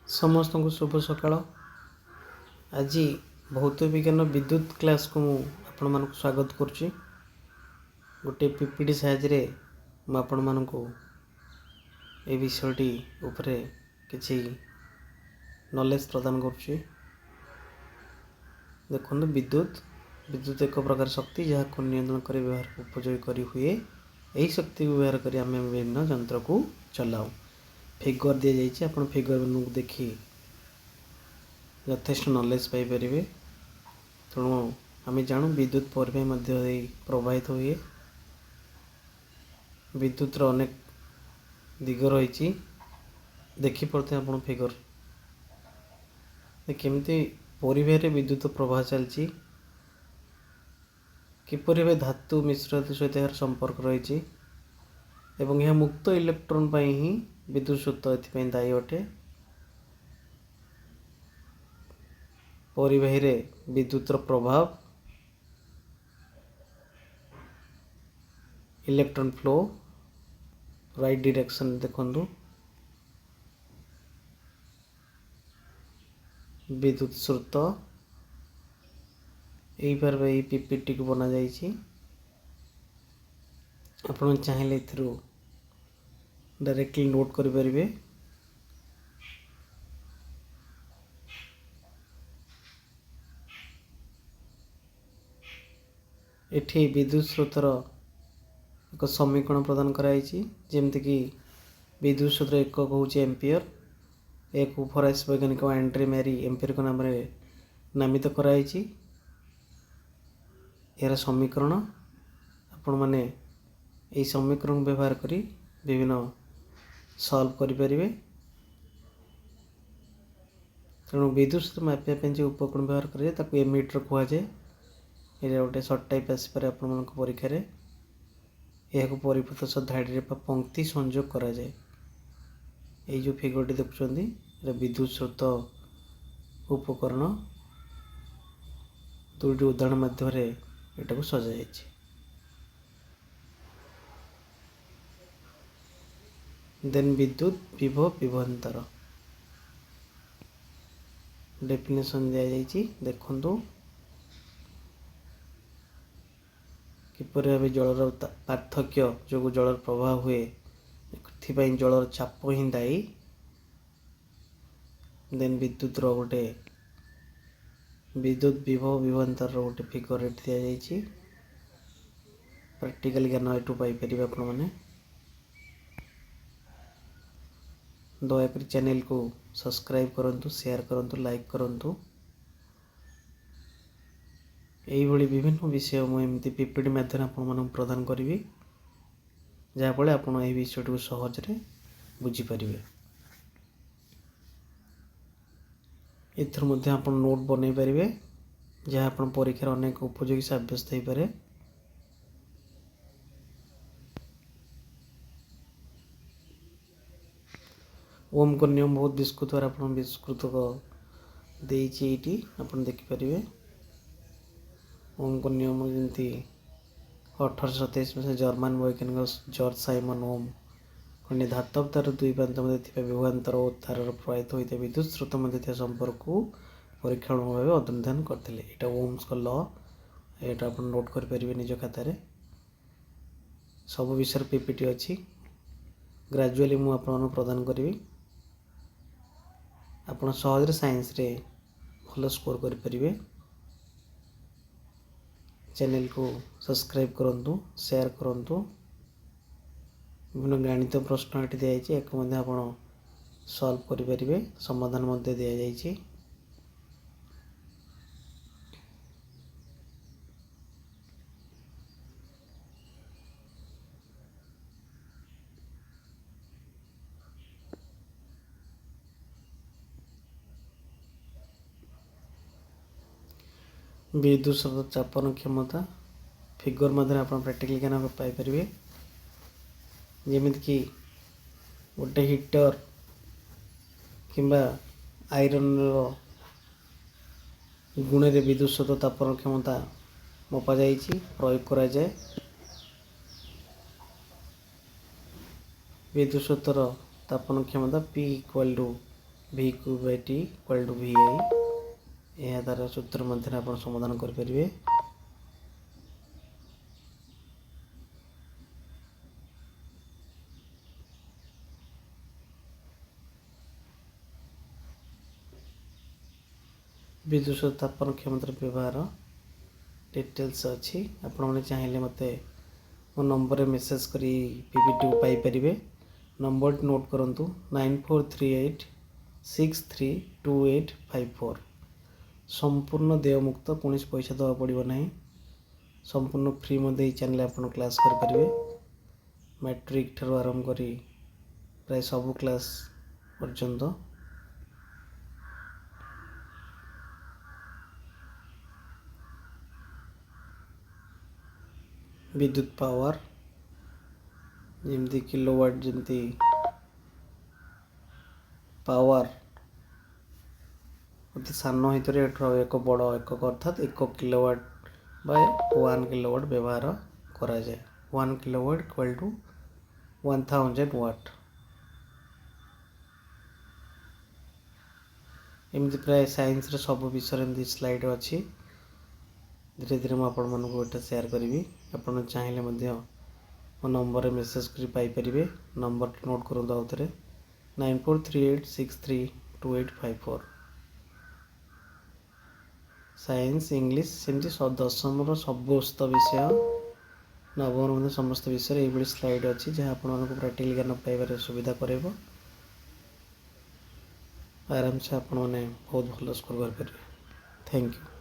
समस्त को शुभ सकाळ। आज भौत विज्ञान विद्युत क्लास को आपण मान स्वागत करुच्ची। गोटे पीपीटी साहाय्य मु आपण मान को ए विषयटी उपरे किछि नॉलेज प्रदान करुच्ची। देखो विद्युत विद्युत एक प्रकार शक्ति जहाँ को नियंत्रण कर व्यवहार उपयोग करी हुए। यही शक्ति को व्यवहार कर आम विभिन्न यंत्र को चलाऊ। फिगर दि जाइए, आप फिगर देखी यथेष्ट नॉलेज पाइपर। तेणु आम जानू विद्युत परिवाही प्रवाहित हुए। विद्युत अनेक दिग रही देखी पड़ते आप फिगर केमती परिवाह विद्युत प्रवाह चलती, किपर धातु मिश्र सहित यार संपर्क रही एवं यह मुक्त इलेक्ट्रॉन पर ही विद्युत सूत्र एथपाई दायी अटे। परिवाही रे विद्युतर प्रभाव, इलेक्ट्रॉन फ्लो, राइट डायरेक्शन देखंतु, विद्युत स्रोत यही बार पीपीटी को बना जाइए। आपण चाहिए डायरेक्टली नोट करें। एठी विद्युत स्रोतर एक समीकरण प्रदान कराई, जेमती कि विद्युत स्रोत एक हूँ एम्पियर। एक फराइस वैज्ञानिक एंड्रे मैरी एम्पियर नाम नामित कराई। यार समीकरण आपण माने यही समीकरण व्यवहार करी विभिन्न सॉल्व करें। तेणु विद्युत स्रोत मापिया जो उपकरण व्यवहार करें एमीटर कहुए। ये गोटे सर्ट टाइप आसपे आपण परीक्षा यह परिपथ सह धाड़ी पंक्ति संयोग करा जाए। ये जो फिगरटी देखुं विद्युत स्रोत उपकरण दुईटी उदाहरण माध्यम यहाँ को सजाई। देन विद्युत विभव विभवांतर डेफिनेशन दिया जाइए। देखंतु किपर भाव जलर पार्थक्य जो जलर प्रवाह हुए जलर चाप ही दायी। देन विद्युत गोटे विद्युत विभव विभवांतर गोटे फिगर दि जाइए। प्रैक्टिकल ज्ञान यू पाइपर आपण मैंने। दयाकोरी चैनल को सब्सक्राइब करंतु, शेयर करंतु, लाइक करंतु। यही भली विभिन्न विषय मुझे पीपीटी माध्यम आपण प्रदान करी, जहाँफल आप विषय को सहजरे बुझीपर। एथर आप नोट बन पारे जहाँ आप परीक्षार अनेक उपयोगी सब्यस्त हो पारे। ओम को नियम बहुत विस्तृत आप विस्तृत देती आप देखिपारे। ओम को नियम जमी 1827 में जर्मन वैज्ञानिक जॉर्ज साइमन ओम खंडी धातव तार दुई प्रांत मध्य विभवांतर और तार प्रवाहित होता विद्युत स्रोत मध्य संपर्क को परीक्षण भाव अनुधान करते। यहाँ ओम्स का लॉ यहाँ आप नोट करेंगे निज खातार। सब विषय पीपीटी अच्छी ग्रेजुअली मुझे प्रदान करी। आप सहजरे साइंस रे भल स्कोर करें। चैनल को सब्सक्राइब करंतु, शेयर करंतु। विभिन्न गणित प्रश्न ये दिखाई एक आप सॉल्व करें, समाधान दि जाइए। विद्युत स्रोत चापन क्षमता फिगर मध्य आप प्रैक्टिकल ज्ञान पाइपर। जमीक गोटे हीटर किंबा आयरन गुण रे विद्युत स्रोत तापन क्षमता मपा जाए प्रयोग करा जाए। विद्युत स्रोतर तापन क्षमता P = V Q Bai T equal to V I. ଏହା ଦ୍ୱାରା ସୂତ୍ର ମଧ୍ୟରେ ଆପଣ ସମାଧାନ କରିପାରିବେ। ବିଦ୍ୟୁତ ତାପନ କ୍ଷମତାର ବ୍ୟବହାର डिटेल्स अच्छी आपने चाहिए मत मो नंबर मेसेज करी पीपीटी पाइपर। नंबर नोट करूँ 9438632854। संपूर्ण देयमुक्त कौन पैसा दवा पड़ो ना, संपूर्ण फ्री मध्य चैनल आप क्लास करेंगे। मैट्रिक ठार आरंभ कर प्राय सब क्लास पर्यंत विद्युत पावर जमती किलोवाट जमती पावर अति सान हितर एक बड़ एकक अर्थात 1 किलोवाट बाय 1 किलोवाट व्यवहार करा जाए। 1 किलोवाट इक्वल टू 1000 वाट। एमती प्राय साइंस रे सब विषय एमती स्लाइड अच्छी। धीरे धीरे मुझे शेयर करी। आप चाहिए मो नंबर मेसेज कर पाइपर। नंबर नोट करूँ आउ थे 9438632854। साइंस इंग्लिश सेमती दशम समस्त विषय नवम समस्त विषय ये स्लाइड अच्छी जहाँ आपको प्रैक्टिकल ज्ञान पाइबार सुविधा कर आराम से आपने बहुत भल स्कोर कर। Thank you.